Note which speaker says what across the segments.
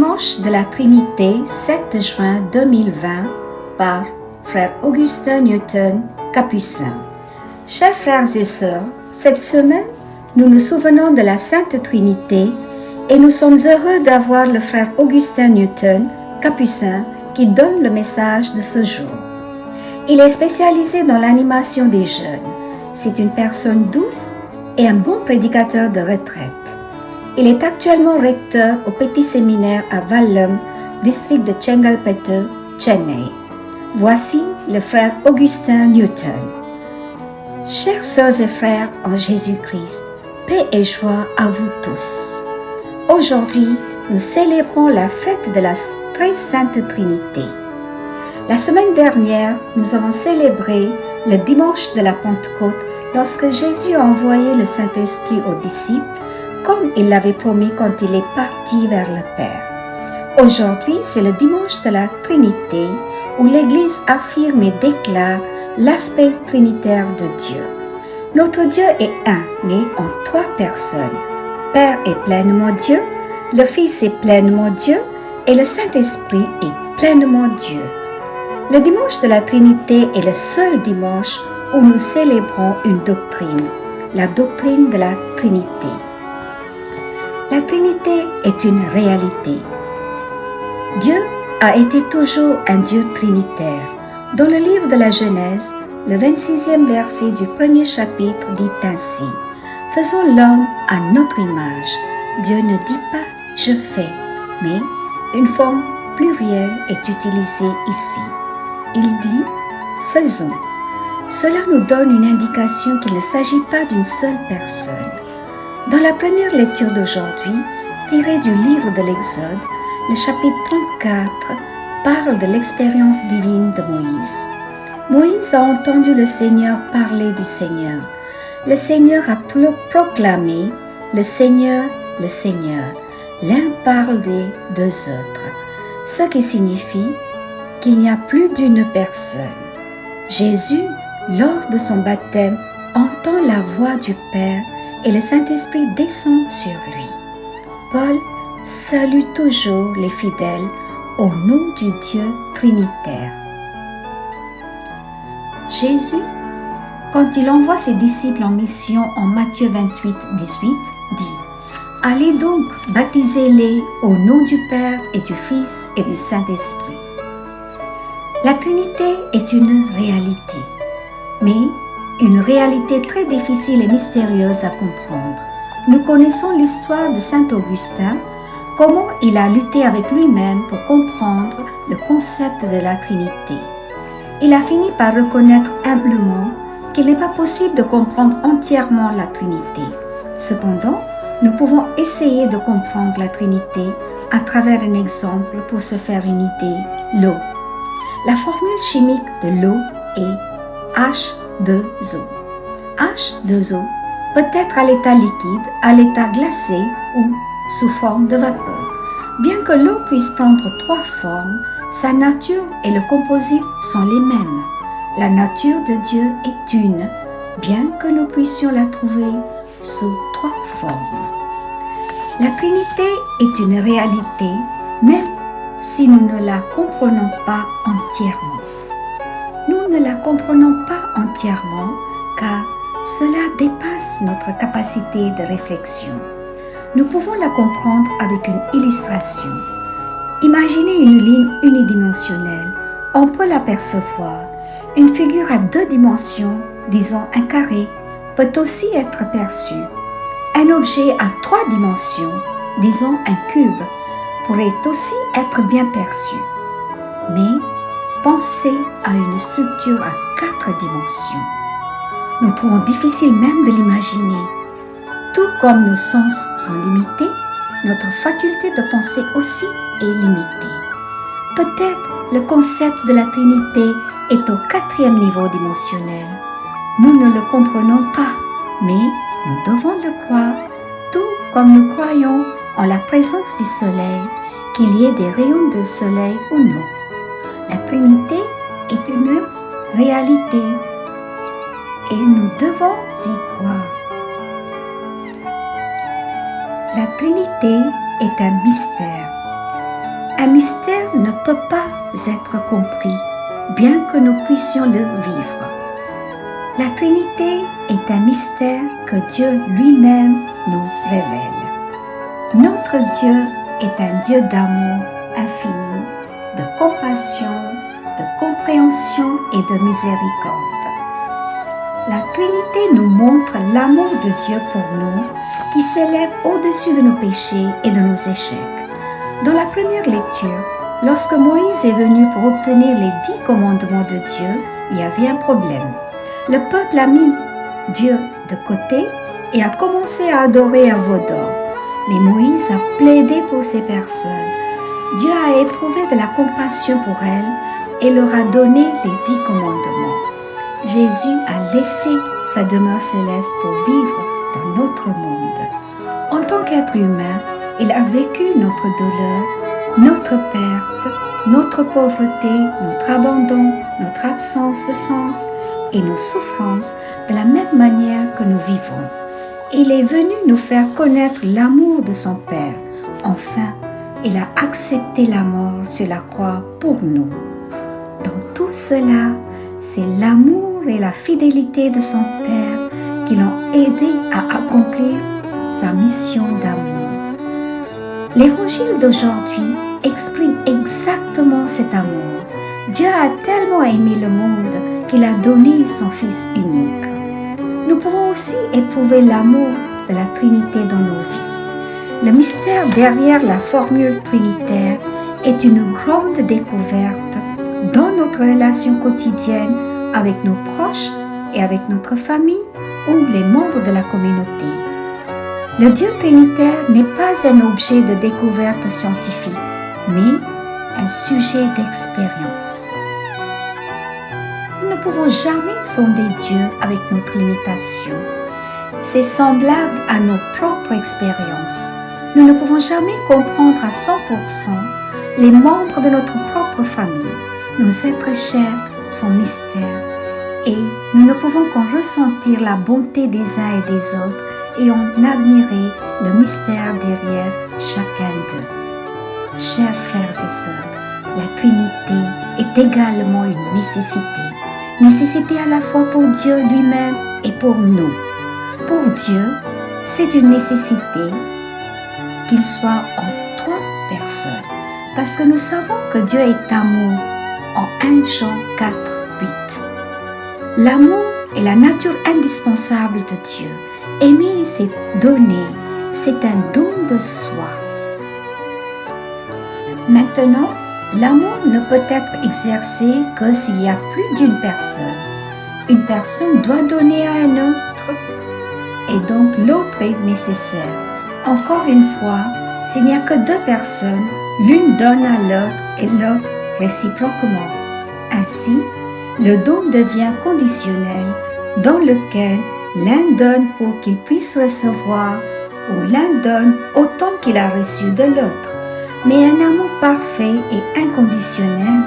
Speaker 1: dimanche de la Trinité, 7 juin 2020, par Frère Augustin Newton, Capucin. Chers frères et sœurs, cette semaine, nous nous souvenons de la Sainte Trinité et nous sommes heureux d'avoir le frère Augustin Newton, Capucin, qui donne le message de ce jour. Il est spécialisé dans l'animation des jeunes. C'est une personne douce et un bon prédicateur de retraite. Il est actuellement recteur au petit séminaire à Vallam, district de Chengalpattu, Chennai. Voici le frère Augustin Newton. Chers sœurs et frères en Jésus-Christ, paix et joie à vous tous. Aujourd'hui, nous célébrons la fête de la très sainte Trinité. La semaine dernière, nous avons célébré le dimanche de la Pentecôte lorsque Jésus a envoyé le Saint-Esprit aux disciples comme il l'avait promis quand il est parti vers le Père. Aujourd'hui, c'est le dimanche de la Trinité où l'Église affirme et déclare l'aspect trinitaire de Dieu. Notre Dieu est un, mais en trois personnes. Père est pleinement Dieu, le Fils est pleinement Dieu et le Saint-Esprit est pleinement Dieu. Le dimanche de la Trinité est le seul dimanche où nous célébrons une doctrine, la doctrine de la Trinité. La Trinité est une réalité. Dieu a été toujours un Dieu trinitaire. Dans le livre de la Genèse, le 26e verset du premier chapitre dit ainsi : « Faisons l'homme à notre image. » Dieu ne dit pas « je fais », mais une forme plurielle est utilisée ici. Il dit « faisons ». Cela nous donne une indication qu'il ne s'agit pas d'une seule personne. Dans la première lecture d'aujourd'hui, tirée du livre de l'Exode, le chapitre 34 parle de l'expérience divine de Moïse. Moïse a entendu le Seigneur parler du Seigneur. Le Seigneur a proclamé « Le Seigneur, le Seigneur ». L'un parle des deux autres, ce qui signifie qu'il n'y a plus d'une personne. Jésus, lors de son baptême, entend la voix du Père et le Saint-Esprit descend sur lui. Paul salue toujours les fidèles au nom du Dieu trinitaire. Jésus, quand il envoie ses disciples en mission en Matthieu 28, 18, dit « Allez donc, baptisez-les au nom du Père et du Fils et du Saint-Esprit. » La Trinité est une réalité, mais une réalité très difficile et mystérieuse à comprendre. Nous connaissons l'histoire de Saint Augustin, comment il a lutté avec lui-même pour comprendre le concept de la Trinité. Il a fini par reconnaître humblement qu'il n'est pas possible de comprendre entièrement la Trinité. Cependant, nous pouvons essayer de comprendre la Trinité à travers un exemple pour se faire une idée, l'eau. La formule chimique de l'eau est H2O. H2O peut être à l'état liquide, à l'état glacé ou sous forme de vapeur. Bien que l'eau puisse prendre trois formes, sa nature et le composite sont les mêmes. La nature de Dieu est une, bien que nous puissions la trouver sous trois formes. La Trinité est une réalité, même si nous ne la comprenons pas entièrement. Nous ne la comprenons pas entièrement car cela dépasse notre capacité de réflexion. Nous pouvons la comprendre avec une illustration. Imaginez une ligne unidimensionnelle. On peut l'apercevoir. Une figure à deux dimensions, disons un carré, peut aussi être perçue. Un objet à trois dimensions, disons un cube, pourrait aussi être bien perçu. Mais pensez à une structure à quatre dimensions. Nous trouvons difficile même de l'imaginer. Tout comme nos sens sont limités, notre faculté de penser aussi est limitée. Peut-être le concept de la Trinité est au quatrième niveau dimensionnel. Nous ne le comprenons pas, mais nous devons le croire, tout comme nous croyons en la présence du soleil, qu'il y ait des rayons de soleil ou non. La Trinité est une réalité et nous devons y croire. La Trinité est un mystère. Un mystère ne peut pas être compris, bien que nous puissions le vivre. La Trinité est un mystère que Dieu lui-même nous révèle. Notre Dieu est un Dieu d'amour infini, de compassion, de compréhension et de miséricorde. La Trinité nous montre l'amour de Dieu pour nous, qui s'élève au-dessus de nos péchés et de nos échecs. Dans la première lecture, lorsque Moïse est venu pour obtenir les 10 commandements de Dieu, il y avait un problème. Le peuple a mis Dieu de côté et a commencé à adorer un veau d'or. Mais Moïse a plaidé pour ces personnes. Dieu a éprouvé de la compassion pour elles et leur a donné les 10 commandements. Jésus a laissé sa demeure céleste pour vivre dans notre monde. En tant qu'être humain, il a vécu notre douleur, notre perte, notre pauvreté, notre abandon, notre absence de sens et nos souffrances de la même manière que nous vivons. Il est venu nous faire connaître l'amour de son Père. Enfin, il a accepté la mort sur la croix pour nous. Dans tout cela, c'est l'amour et la fidélité de son Père qui l'ont aidé à accomplir sa mission d'amour. L'évangile d'aujourd'hui exprime exactement cet amour. Dieu a tellement aimé le monde qu'il a donné son Fils unique. Nous pouvons aussi éprouver l'amour de la Trinité dans nos vies. Le mystère derrière la formule trinitaire est une grande découverte dans notre relation quotidienne avec nos proches et avec notre famille ou les membres de la communauté. Le Dieu trinitaire n'est pas un objet de découverte scientifique, mais un sujet d'expérience. Nous ne pouvons jamais sonder Dieu avec notre limitation. C'est semblable à nos propres expériences. Nous ne pouvons jamais comprendre à 100% les membres de notre propre famille. Nos êtres chers sont mystères et nous ne pouvons qu'en ressentir la bonté des uns et des autres et en admirer le mystère derrière chacun d'eux. Chers frères et sœurs, la Trinité est également une nécessité. Nécessité à la fois pour Dieu lui-même et pour nous. Pour Dieu, c'est une nécessité qu'il soit en 3 personnes. Parce que nous savons que Dieu est amour en 1 Jean 4, 8. L'amour est la nature indispensable de Dieu. Aimer, c'est donner, c'est un don de soi. Maintenant, l'amour ne peut être exercé que s'il y a plus d'une personne. Une personne doit donner à un autre et donc l'autre est nécessaire. Encore une fois, s'il n'y a que 2 personnes, l'une donne à l'autre et l'autre réciproquement. Ainsi, le don devient conditionnel dans lequel l'un donne pour qu'il puisse recevoir ou l'un donne autant qu'il a reçu de l'autre. Mais un amour parfait et inconditionnel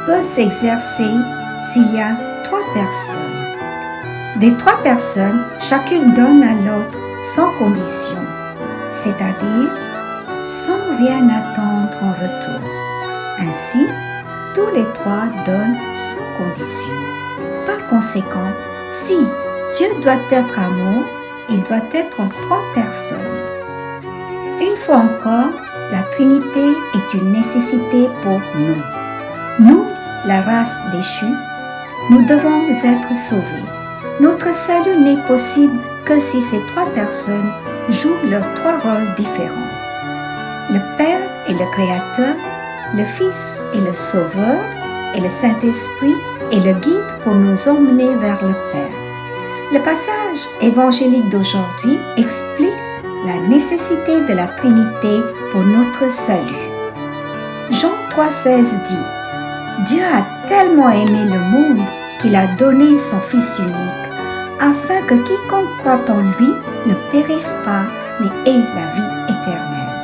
Speaker 1: peut s'exercer s'il y a 3 personnes. Des 3 personnes, chacune donne à l'autre sans condition, c'est-à-dire sans rien attendre en retour. Ainsi, tous les 3 donnent sans condition. Par conséquent, si Dieu doit être amour, il doit être en 3 personnes. Une fois encore, la Trinité est une nécessité pour nous. Nous, la race déchue, nous devons être sauvés. Notre salut n'est possible que si ces 3 personnes jouent leurs 3 rôles différents. Le Père est le Créateur, le Fils est le Sauveur et le Saint-Esprit est le guide pour nous emmener vers le Père. Le passage évangélique d'aujourd'hui explique la nécessité de la Trinité pour notre salut. Jean 3,16 dit « Dieu a tellement aimé le monde qu'il a donné son Fils unique, afin que quiconque croit en lui ne périsse pas, mais ait la vie éternelle. »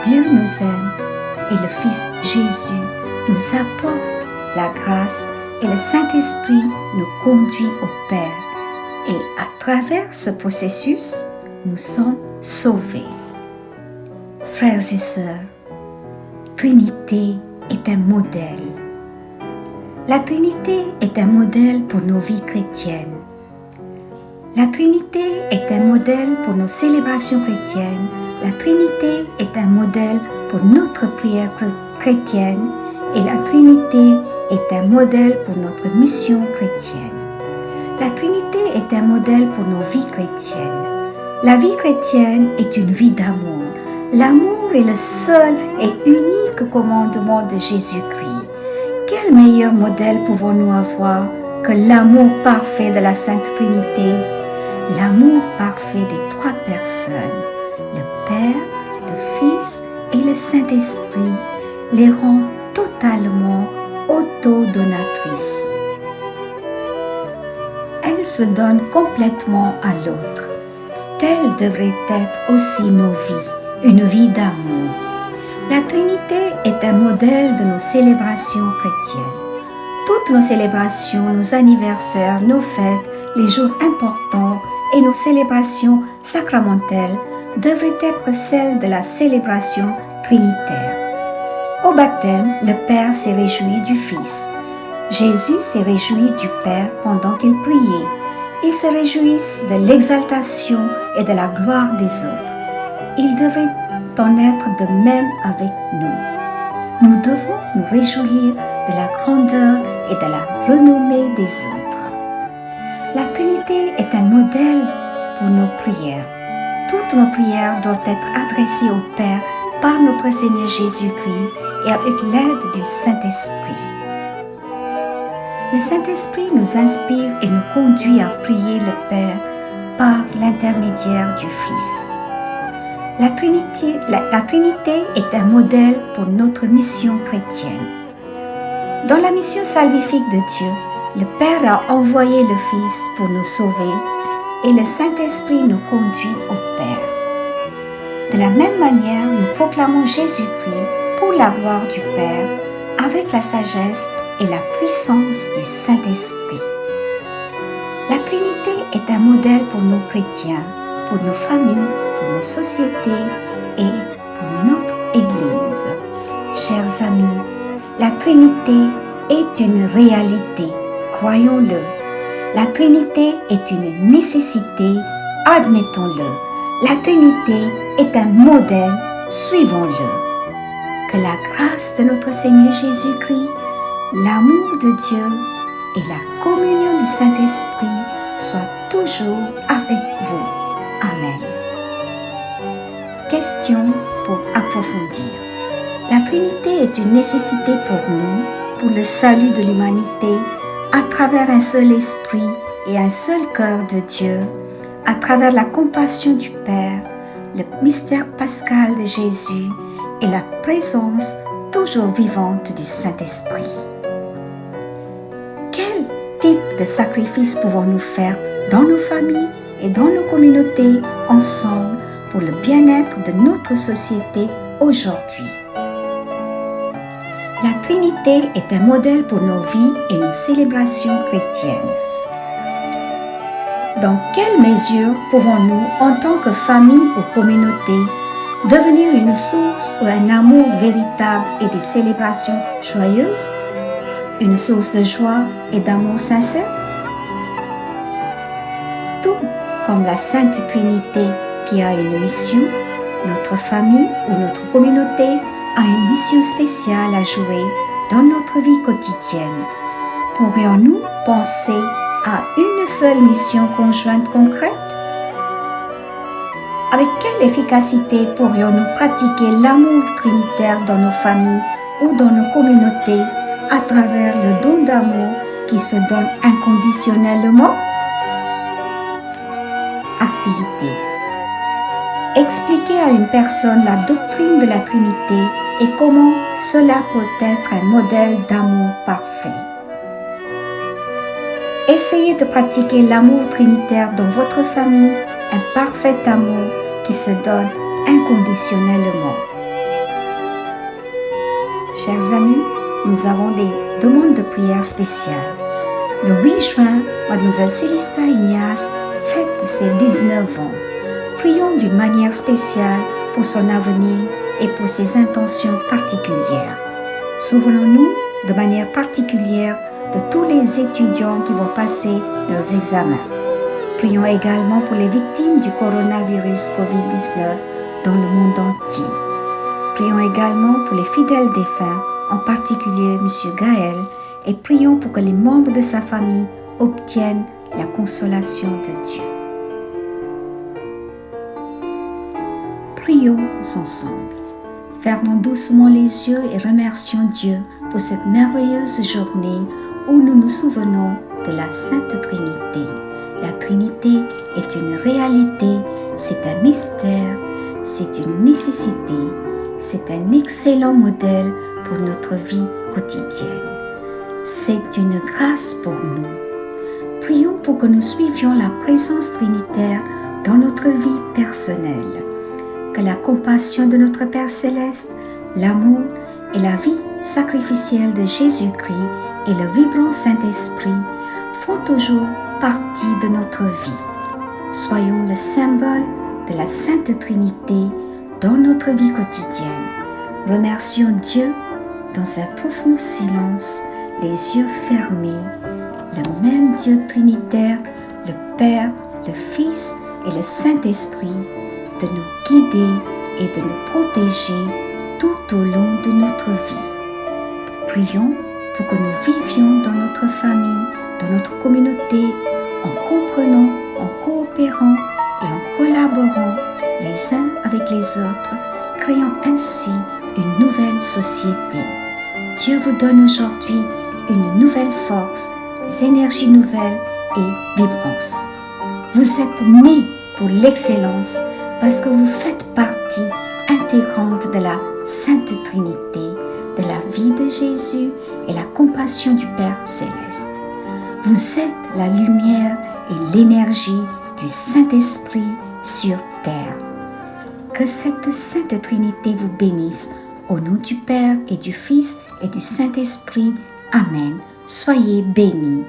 Speaker 1: Dieu nous aime et le Fils Jésus nous apporte la grâce et le Saint-Esprit nous conduit au Père. Et à travers ce processus, nous sommes sauvés. Frères et sœurs, Trinité est un modèle. La Trinité est un modèle pour nos vies chrétiennes. La Trinité est un modèle pour nos célébrations chrétiennes. La Trinité est un modèle pour notre prière chrétienne. Et la Trinité est un modèle pour notre mission chrétienne. La Trinité est un modèle pour nos vies chrétiennes. La vie chrétienne est une vie d'amour. L'amour est le seul et unique commandement de Jésus-Christ. Quel meilleur modèle pouvons-nous avoir que l'amour parfait de la Sainte Trinité? L'amour parfait des trois personnes, le Père, le Fils et le Saint-Esprit, les rend totalement autodonatrices. Elles se donnent complètement à l'autre. Telle devrait être aussi nos vies, une vie d'amour. La Trinité est un modèle de nos célébrations chrétiennes. Toutes nos célébrations, nos anniversaires, nos fêtes, les jours importants et nos célébrations sacramentelles devraient être celles de la célébration trinitaire. Au baptême, le Père s'est réjoui du Fils. Jésus s'est réjoui du Père pendant qu'il priait. Ils se réjouissent de l'exaltation et de la gloire des autres. Il devrait en être de même avec nous. Nous devons nous réjouir de la grandeur et de la renommée des autres. La Trinité est un modèle pour nos prières. Toutes nos prières doivent être adressées au Père par notre Seigneur Jésus-Christ et avec l'aide du Saint-Esprit. Le Saint-Esprit nous inspire et nous conduit à prier le Père par l'intermédiaire du Fils. La Trinité est un modèle pour notre mission chrétienne. Dans la mission salvifique de Dieu, le Père a envoyé le Fils pour nous sauver et le Saint-Esprit nous conduit au Père. De la même manière, nous proclamons Jésus-Christ pour la gloire du Père avec la sagesse et la puissance du Saint-Esprit. La Trinité est un modèle pour nos chrétiens, pour nos familles, pour nos sociétés et pour notre Église. Chers amis, la Trinité est une réalité, croyons-le. La Trinité est une nécessité, admettons-le. La Trinité est un modèle, suivons-le. Que la grâce de notre Seigneur Jésus-Christ, l'amour de Dieu et la communion du Saint-Esprit soient toujours avec vous. Amen. Question pour approfondir. La Trinité est une nécessité pour nous, pour le salut de l'humanité, à travers un seul esprit et un seul cœur de Dieu, à travers la compassion du Père, le mystère pascal de Jésus et la présence toujours vivante du Saint-Esprit. Quel type de sacrifice pouvons-nous faire dans nos familles et dans nos communautés ensemble pour le bien-être de notre société aujourd'hui? La Trinité est un modèle pour nos vies et nos célébrations chrétiennes. Dans quelle mesure pouvons-nous, en tant que famille ou communauté, devenir une source ou un amour véritable et des célébrations joyeuses? Une source de joie et d'amour sincère? Tout comme la Sainte Trinité qui a une mission, notre famille ou notre communauté a une mission spéciale à jouer dans notre vie quotidienne. Pourrions-nous penser à une seule mission conjointe concrète? Avec quelle efficacité pourrions-nous pratiquer l'amour trinitaire dans nos familles ou dans nos communautés à travers le don d'amour qui se donne inconditionnellement? Activité. Expliquer à une personne la doctrine de la Trinité et comment cela peut être un modèle d'amour parfait. Essayez de pratiquer l'amour trinitaire dans votre famille, un parfait amour qui se donne inconditionnellement. Chers amis, nous avons des demandes de prière spéciales. Le 8 juin, Mademoiselle Célista Ignace fête ses 19 ans. Prions d'une manière spéciale pour son avenir et pour ses intentions particulières. Souvenons-nous de manière particulière de tous les étudiants qui vont passer leurs examens. Prions également pour les victimes du coronavirus COVID-19 dans le monde entier. Prions également pour les fidèles défunts, en particulier M. Gaël, et prions pour que les membres de sa famille obtiennent la consolation de Dieu. Prions ensemble. Fermons doucement les yeux et remercions Dieu pour cette merveilleuse journée où nous nous souvenons de la Sainte Trinité. La Trinité est une réalité, c'est un mystère, c'est une nécessité, c'est un excellent modèle pour notre vie quotidienne. C'est une grâce pour nous. Prions pour que nous suivions la présence trinitaire dans notre vie personnelle. Que la compassion de notre Père Céleste, l'amour et la vie sacrificielle de Jésus-Christ et le vibrant Saint-Esprit font toujours partie de notre vie. Soyons le symbole de la Sainte Trinité dans notre vie quotidienne. Remercions Dieu dans un profond silence, les yeux fermés, le même Dieu trinitaire, le Père, le Fils et le Saint-Esprit, de nous guider et de nous protéger tout au long de notre vie. Prions pour que nous vivions dans notre famille, dans notre communauté, en comprenant, en coopérant et en collaborant les uns avec les autres, créant ainsi une nouvelle société. Dieu vous donne aujourd'hui une nouvelle force, des énergies nouvelles et vibrances. Vous êtes nés pour l'excellence parce que vous faites partie intégrante de la Sainte Trinité, de la vie de Jésus et la compassion du Père Céleste. Vous êtes la lumière et l'énergie du Saint-Esprit sur terre. Que cette Sainte Trinité vous bénisse au nom du Père et du Fils et du Saint-Esprit. Amen. Soyez bénis.